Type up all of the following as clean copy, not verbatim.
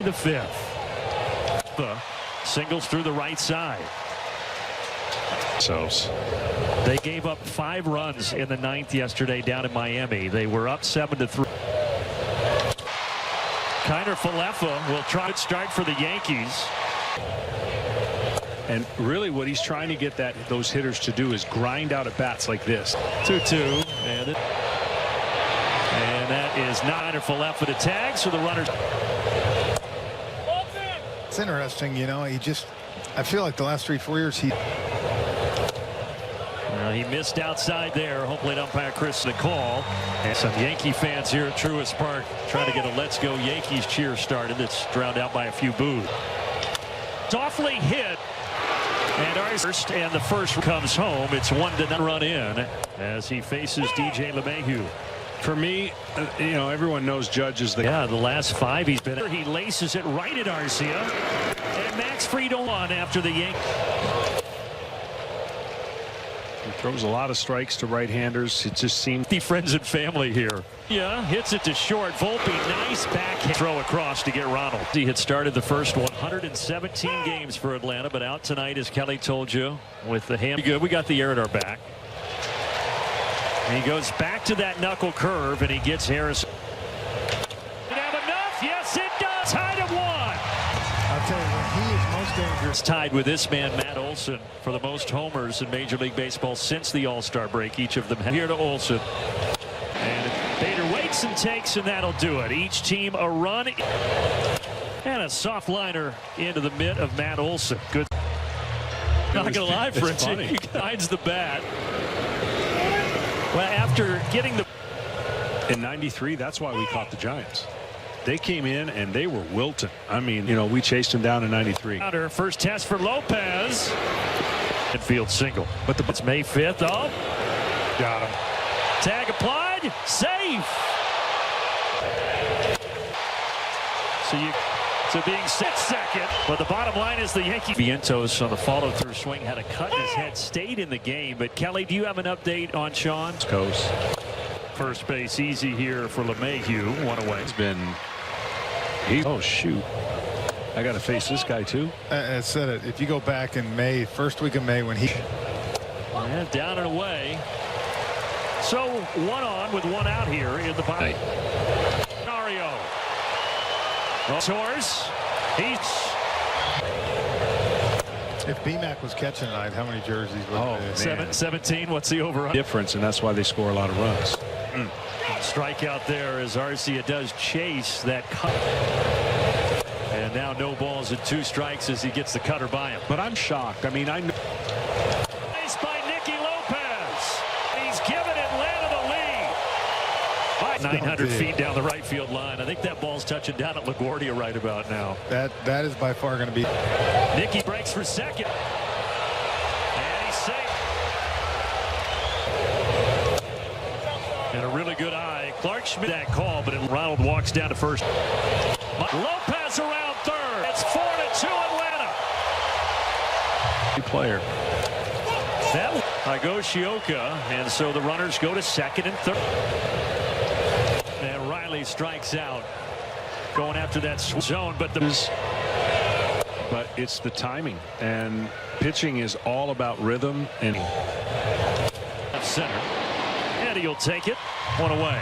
The fifth. The singles through the right side. So they gave up 5 runs in the 9th yesterday down in Miami. They were up 7-3. Kiner Falefa will try to start for the Yankees. And really what he's trying to get those hitters to do is grind out at bats like this. 2-2. And that is Kiner Falefa to tag, so the runners. It's interesting, you know, I feel like the last 3-4 years he missed outside there. Hopefully umpire Chris the call. And some Yankee fans here at Truist Park trying to get a Let's Go Yankees cheer started. It's drowned out by a few boos. Softly hit. And our first, and the first comes home. It's 1-0 run in as he faces DJ LeMahieu. For me, you know, everyone knows Judge is the the last 5 he's been. He laces it right at Arcia, and Max Fried on after the Yankees. He throws a lot of strikes to right-handers. It just seems the friends and family here. Yeah, hits it to short. Volpe, nice backhand throw across to get Ronald. He had started the first 117 games for Atlanta, but out tonight, as Kelly told you, with the hand. Good, we got the air at our back. And he goes back to that knuckle curve, and he gets Harris. Did it have enough? Yes, it does. Tied at 1. I'll tell you, when he is most dangerous. Tied with this man, Matt Olson, for the most homers in Major League Baseball since the All-Star break. Each of them here to Olson. And Bader waits and takes, and that'll do it. Each team a run. And a soft liner into the mitt of Matt Olson. Good. Not going to lie, Fritzy. He hides the bat. Well, after getting the. In '93, that's why we caught the Giants. They came in and they were wilting. I mean, you know, we chased him down in '93. First test for Lopez. Infield single. But it's May 5th. Oh. Got him. Tag applied. Safe. So being set second. But the bottom line is the Yankees. Vientos on the follow-through swing had a cut. His head stayed in the game. But Kelly, do you have an update on Sean? Coast. First base easy here for LeMahieu. 1 away. It's been. Oh shoot! I got to face this guy too. I said it. If you go back in May, first week of May, when he. And down and away. So 1 on with 1 out here in the bottom. Mario. Source. If BMAC was catching tonight, how many jerseys would it be? 17. What's the over? Difference, and that's why they score a lot of runs. Strikeout there as Arcia does chase that cut. And now no balls and 2 strikes as he gets the cutter by him. But I'm shocked. I mean, I know. Nice by Nicky Lopez. He's given Atlanta the lead. 900 feet down the right field line. I think that ball's touching down at LaGuardia right about now. That is by far going to be. Nicky breaks for second. And he's safe. And a really good eye. Clark Schmidt that call, but Ronald walks down to first. Lopez around third. It's 4-2 Atlanta. Player. That by Shioka, and so the runners go to second and third. And Riley strikes out, going after that zone, but it's the timing, and pitching is all about rhythm and left center. Eddie will take it. 1 away.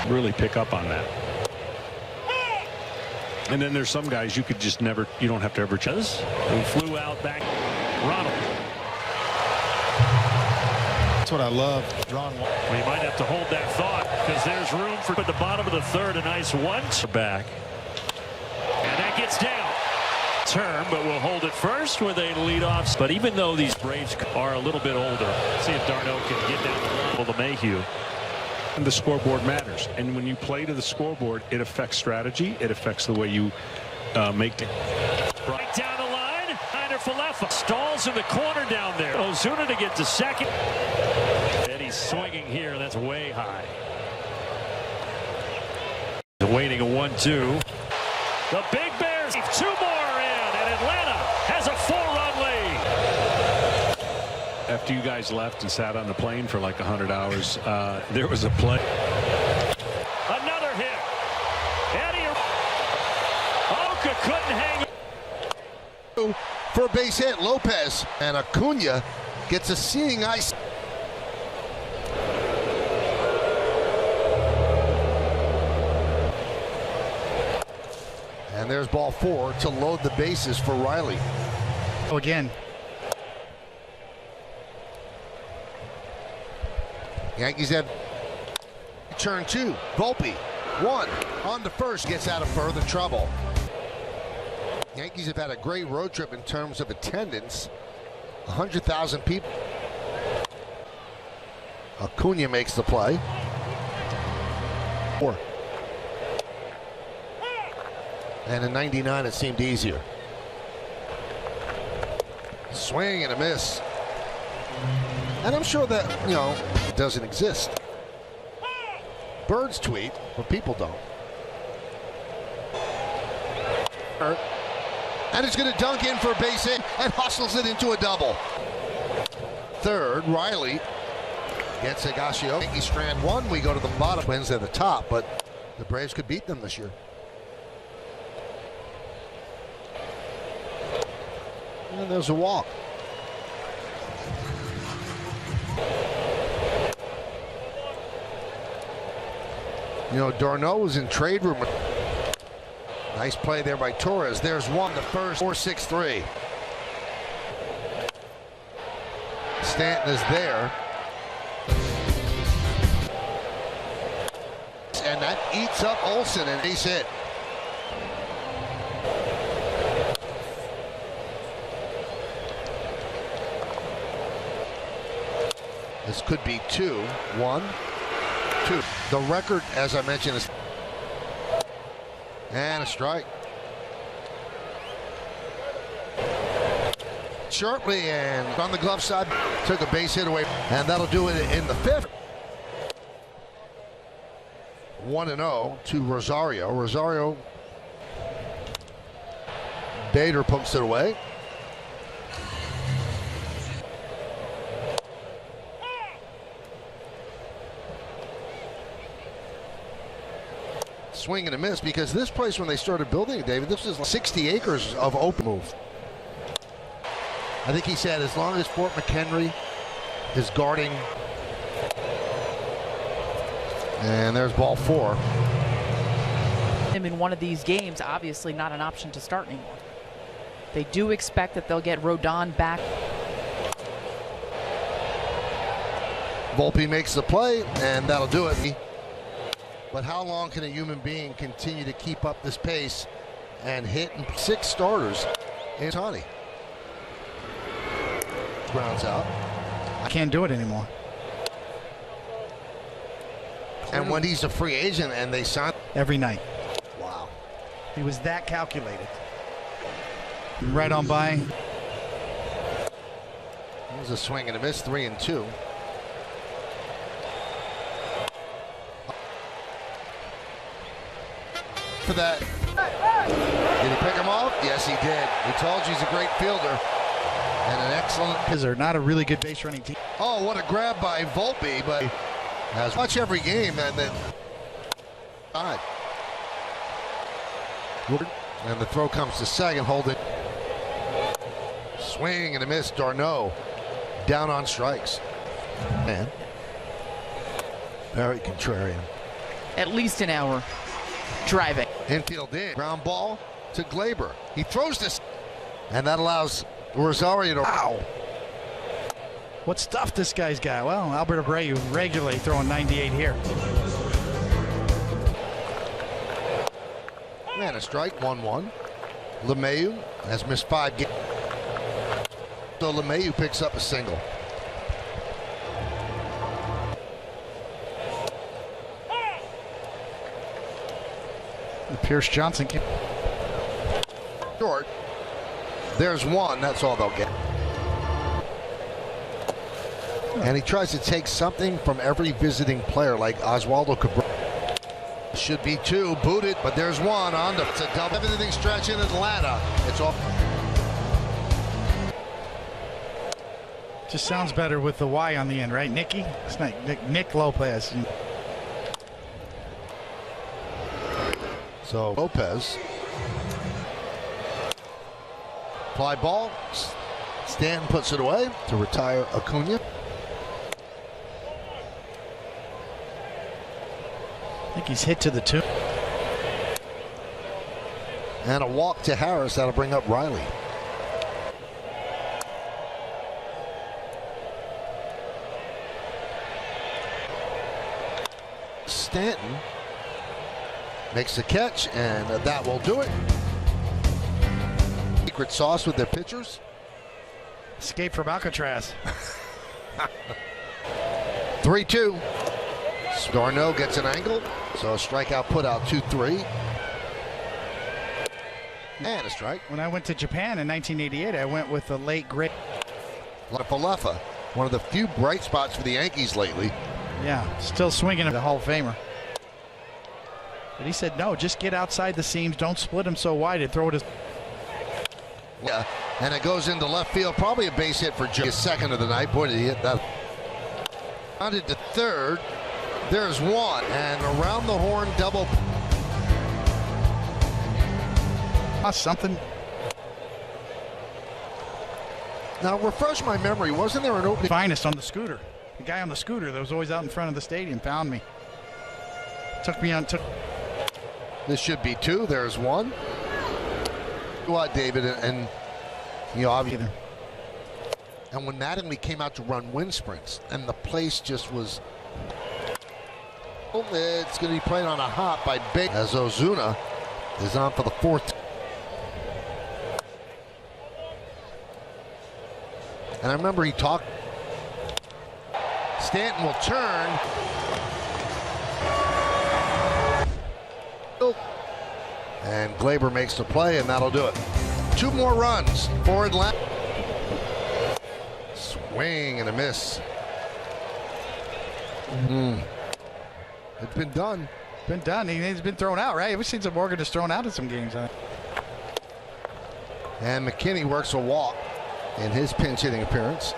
Really pick up on that. And then there's some guys you could just never, you don't have to ever chase. Who flew out back. Ronald. That's what I love. Drawn. We might have to hold that thought because there's room for at the bottom of the third. A nice 1 back. And that gets down. Turn, but we'll hold it first with a leadoff. But even though these Braves are a little bit older, see if Darno can get down the level to Mayhew. And the scoreboard matters, and when you play to the scoreboard, it affects strategy. It affects the way you make it. Right down the line. Kiner Falefa stalls in the corner down there. Ozuna to get to second. And he's swinging here. That's way high. Waiting a 1-2. The Big Bears 2 more in, and Atlanta has a 4-run lead. After you guys left and sat on the plane for like 100 hours, there was a play. Another hit. Eddie. Oka couldn't hang. For a base hit, Lopez, and Acuna gets a seeing eye. And there's ball 4 to load the bases for Riley. Again. Yankees have turn 2. Volpe, 1 on to first, gets out of further trouble. Yankees have had a great road trip in terms of attendance. 100,000 people. Acuna makes the play. 4. And in 99 it seemed easier. Swing and a miss. And I'm sure that, it doesn't exist. Birds tweet, but people don't. And it's going to dunk in for a base hit and hustles it into a double. Third, Riley gets Higashio. Yankees strand 1. We go to the bottom. Twins at the top, but the Braves could beat them this year. And there's a walk. Darno was in trade room. Nice play there by Torres. There's one, the first. 4-6-3. Stanton is there. And that eats up Olsen, and base hit. This could be 2. 1, 2. The record, as I mentioned, is. And a strike. Sharply and on the glove side, took a base hit away, and that'll do it in the 5th. 1-0 to Rosario. Rosario. Bader pumps it away. Swing and a miss, because this place, when they started building it, David, this was 60 acres of open move. I think he said as long as Fort McHenry is guarding. And there's ball 4. Him in one of these games, obviously not an option to start anymore. They do expect that they'll get Rodon back. Volpe makes the play, and that'll do it. But how long can a human being continue to keep up this pace and hit 6 starters in Tani? Grounds out. I can't do it anymore. And when he's a free agent and they sign every night. Wow. He was that calculated. Right on by. There's a swing and a miss, 3-2. For that. Did he pick him off? Yes, he did. We told you he's a great fielder and an excellent. Because they're not a really good base running team. Oh, what a grab by Volpe, but has much every game, and then and the throw comes to second, hold it. Swing and a miss. Darno down on strikes. Man, very contrarian. At least an hour driving. Infield in. Ground ball to Glaber. He throws this, and that allows Rosario to. Wow. What stuff this guy's got? Well, Albert Abreu regularly throwing 98 here. And a strike, 1-1. LeMahieu has missed 5 games. So LeMahieu picks up a single. Pierce Johnson came short. There's one. That's all they'll get. And he tries to take something from every visiting player, like Oswaldo Cabrera. Should be 2, booted, but there's one on the. It's a double. Everything stretch in Atlanta. It's all. Just sounds better with the Y on the end, right, Nicky? It's not Nick Lopez. So Lopez Fly ball. Stanton puts it away to retire Acuna. I think he's hit to the two. And a walk to Harris. That'll bring up Riley. Stanton makes the catch, and that will do it. Secret sauce with their pitchers. Escape from Alcatraz. 3-2. Storno gets an angle, so a strikeout put out 2-3. And a strike. When I went to Japan in 1988, I went with the late great Leffa, one of the few bright spots for the Yankees lately. Yeah, still swinging at the Hall of Famer. But he said, no, just get outside the seams. Don't split him so wide and throw it as. Yeah, and it goes into left field. Probably a base hit for Joe. His second of the night. Boy, did he hit that. Rounded to third. There's one, and around the horn double. Something. Now, refresh my memory. Wasn't there an opening? Finest on the scooter. The guy on the scooter that was always out in front of the stadium found me. Took me on. This should be two. There's one. What, David, and you know, obviously. And when Mattingly came out to run wind sprints, and the place just was. Oh, it's going to be played on a hop by Big as Ozuna is on for the fourth. And I remember he talked. Stanton will turn. And Glaber makes the play, and that'll do it. Two more runs for Atlanta. Swing and a miss. It's been done. Been done. He's been thrown out, right? We've seen some Morgan just thrown out in some games. And McKinney works a walk in his pinch hitting appearance.